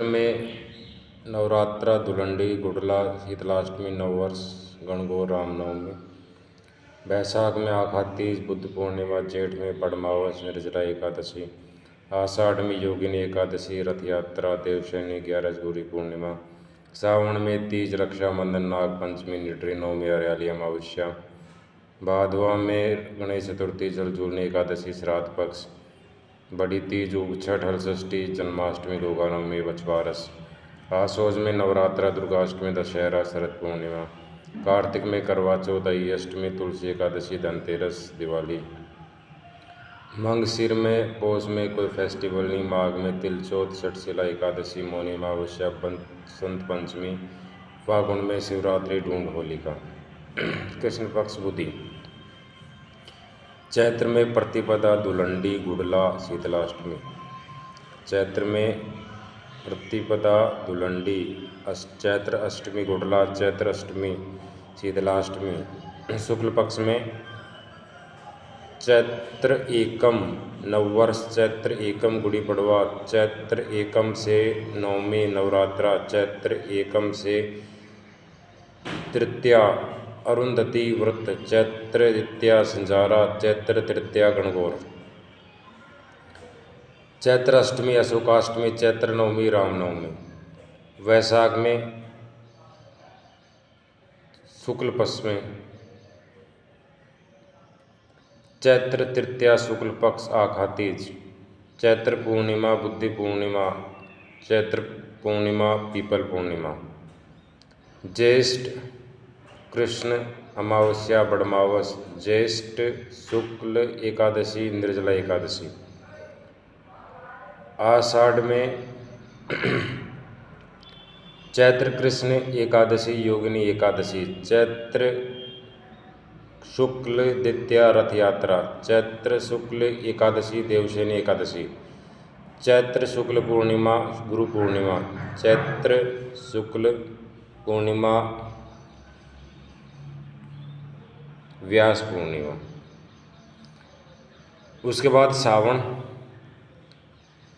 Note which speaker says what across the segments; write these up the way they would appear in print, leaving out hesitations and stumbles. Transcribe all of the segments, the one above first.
Speaker 1: में नवरात्रा, धुलंडी, गुडला, शीतलाष्टमी, नववर्ष, गणगौर, रामनवमी। बैसाख में आखा तीज, बुद्ध पूर्णिमा। जेठ में पड़मावस, निर्जला एकादशी। आषाढ़ में योगिनी एकादशी, रथ यात्रा, देवशयनी, 11 गुरी पूर्णिमा। सावन में तीज, रक्षाबंधन, नाग पंचमी, निडरी नवमी, हरियाली अमावस्या। भादवा में गणेश चतुर्थी, जलजूलनी एकादशी, श्राद्ध पक्ष। बड़ी तीज, उगछठ, हलषष्ठी, जन्माष्टमी, गोगा नवमी, बछवारस। आसोज में नवरात्रा, दुर्गाष्टमी, दशहरा, शरद पूर्णिमा। कार्तिक में करवा चौथ, अष्टमी, तुलसी एकादशी, धनतेरस, दिवाली। मंगशीर में पौष में कोई फेस्टिवल नहीं। माघ में तिल चौथ, छठशिला एकादशी, मौनी अमावस्या, बसंत पंचमी। फागुन में शिवरात्रि, ढूंढ होलिका। कृष्ण पक्ष, बुधि। चैत्र में प्रतिपदा, धुलंडी, गुडला, शीतलाष्टमी। चैत्र में प्रतिपदा, धुलंडी, चैत्र अष्टमी, गुडला, चैत्र अष्टमी, शीतलाष्टमी। शुक्ल पक्ष में चैत्र एकम, नववर्ष, चैत्र एकम, गुड़ी पड़वा, चैत्र एकम से नवमी, नवरात्रा, चैत्र एकम से तृतीया, अरुंधति व्रत, चैत्र द्वितीया, संजारा, चैत्र तृतीया, गणगौर। चैत्र अष्टमी, अशोकाष्टमी, चैत्र नवमी, रामनवमी। वैशाख में शुक्ल पक्ष में चैत्र तृतीया, शुक्ल पक्ष, आखा तीज। चैत्र पूर्णिमा, बुद्धि पूर्णिमा, चैत्र पूर्णिमा, पीपल पूर्णिमा। ज्येष्ठ कृष्ण अमावस्या, बड़मावस। ज्येष्ठ शुक्ल एकादशी, निर्जला एकादशी। आषाढ़ में चैत्र कृष्ण एकादशी, योगिनी एकादशी। चैत्र शुक्ल द्वितीया, रथ यात्रा। चैत्र शुक्ल एकादशी, देवशयनी एकादशी। चैत्र शुक्ल पूर्णिमा, गुरु पूर्णिमा। चैत्र शुक्ल पूर्णिमा, व्यास पूर्णिमा। उसके बाद सावन।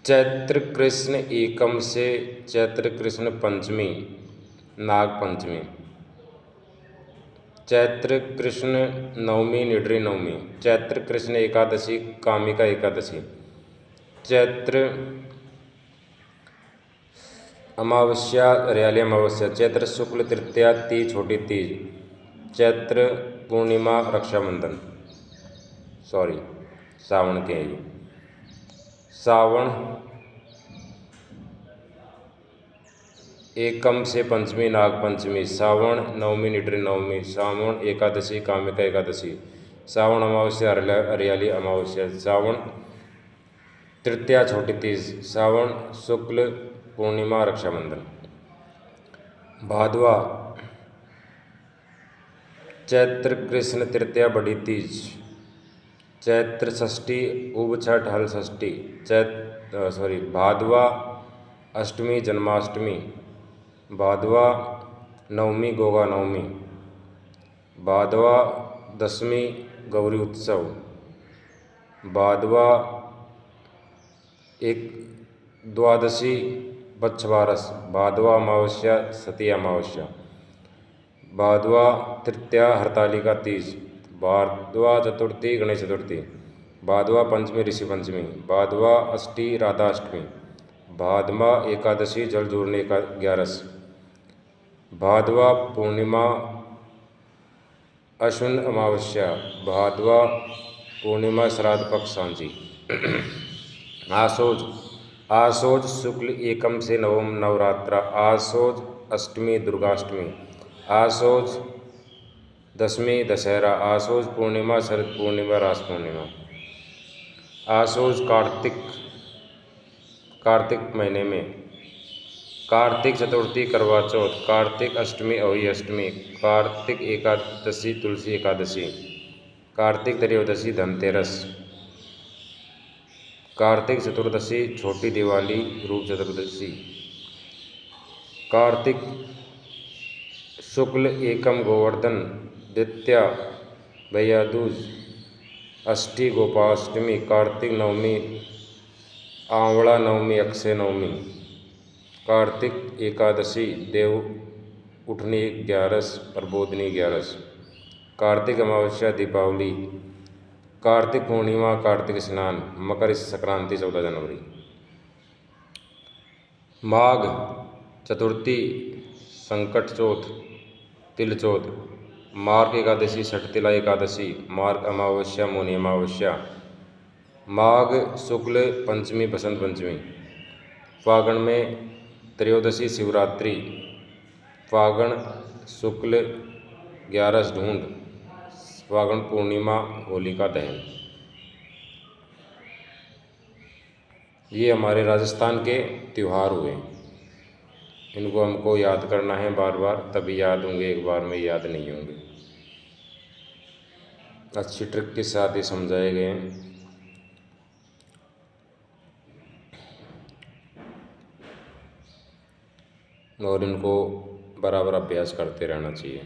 Speaker 1: चैत्र कृष्ण एकम से चैत्र कृष्ण पंचमी, नाग पंचमी। चैत्र कृष्ण नवमी, निडरी नवमी। चैत्र कृष्ण एकादशी, कामिका एकादशी। चैत्र अमावस्या, हरियाली अमावस्या। चैत्र शुक्ल तृतीया, तीज, छोटी तीज। चैत्र पूर्णिमा, रक्षाबंधन। सावन के ही। सावन एकम से पंचमी, नाग पंचमी। सावन नवमी, निडरी नवमी। सावन एकादशी, कामिका एकादशी। सावन अमावस्या, हरियाली अमावस्या। सावन तृतीया, छोटी तीज। सावन शुक्ल पूर्णिमा, रक्षाबंधन। भादवा चैत्र कृष्ण तृतीया, बड़ी तीज। चैत्र षष्ठी, उबछठ, हल षष्ठी। भादवा अष्टमी, जन्माष्टमी। भादवा नवमी, गोगा नवमी। भादवा दशमी, गौरी उत्सव। भादवा एक द्वादशी, बछवारस। भादवा अमावस्या, सती अमावस्या। भादवा तृतीया, हरतालिका तीज। भादवा चतुर्थी, गणेश चतुर्थी। भादवा पंचमी, ऋषि पंचमी। भादवा अष्टी, राधाष्टमी। भादवा एकादशी, जलजूलनी 11। भादवा पूर्णिमा, अश्विन अमावस्या। भादवा पूर्णिमा, श्राद्ध पक्ष, सांझी। आसोज शुक्ल एकम से नवम, नवरात्रा। आसोज अष्टमी, दुर्गाष्टमी। आसोज दशमी, दशहरा। आसोज पूर्णिमा, शरद पूर्णिमा, रास पूर्णिमा। आसोज कार्तिक महीने में। कार्तिक चतुर्थी, करवा चौथ। कार्तिक अष्टमी, अहोई अष्टमी। कार्तिक एकादशी, तुलसी एकादशी। कार्तिक त्रयोदशी, धनतेरस। कार्तिक चतुर्दशी, छोटी दिवाली, रूप चतुर्दशी। कार्तिक शुक्ल एकम, गोवर्धन। द्वितीया, भैया दूज। अष्टी, गोपाष्टमी। कार्तिक नवमी, आंवला नवमी, अक्षय नवमी। कार्तिक एकादशी देव उठनी 11, प्रबोधनी 11। कार्तिक अमावस्या दीपावली, कार्तिक पूर्णिमा, कार्तिक स्नान, मकर संक्रांति 14 जनवरी। माघ चतुर्थी, संकट चौथ, तिल चौथ, मार्ग एकादशी, षटतिला एकादशी, मार्ग अमावस्या, मौनी अमावस्या, माघ शुक्ल पंचमी, बसंत पंचमी, फागण में त्रयोदशी शिवरात्रि, फागण शुक्ल 11 ढूंढ, फागण पूर्णिमा होलिका दहन। ये हमारे राजस्थान के त्यौहार हुए। इनको हमको याद करना है बार बार, तभी याद होंगे, एक बार में याद नहीं होंगे। अच्छी ट्रिक के साथ ये समझाए गए हैं और इनको बराबर अभ्यास करते रहना चाहिए।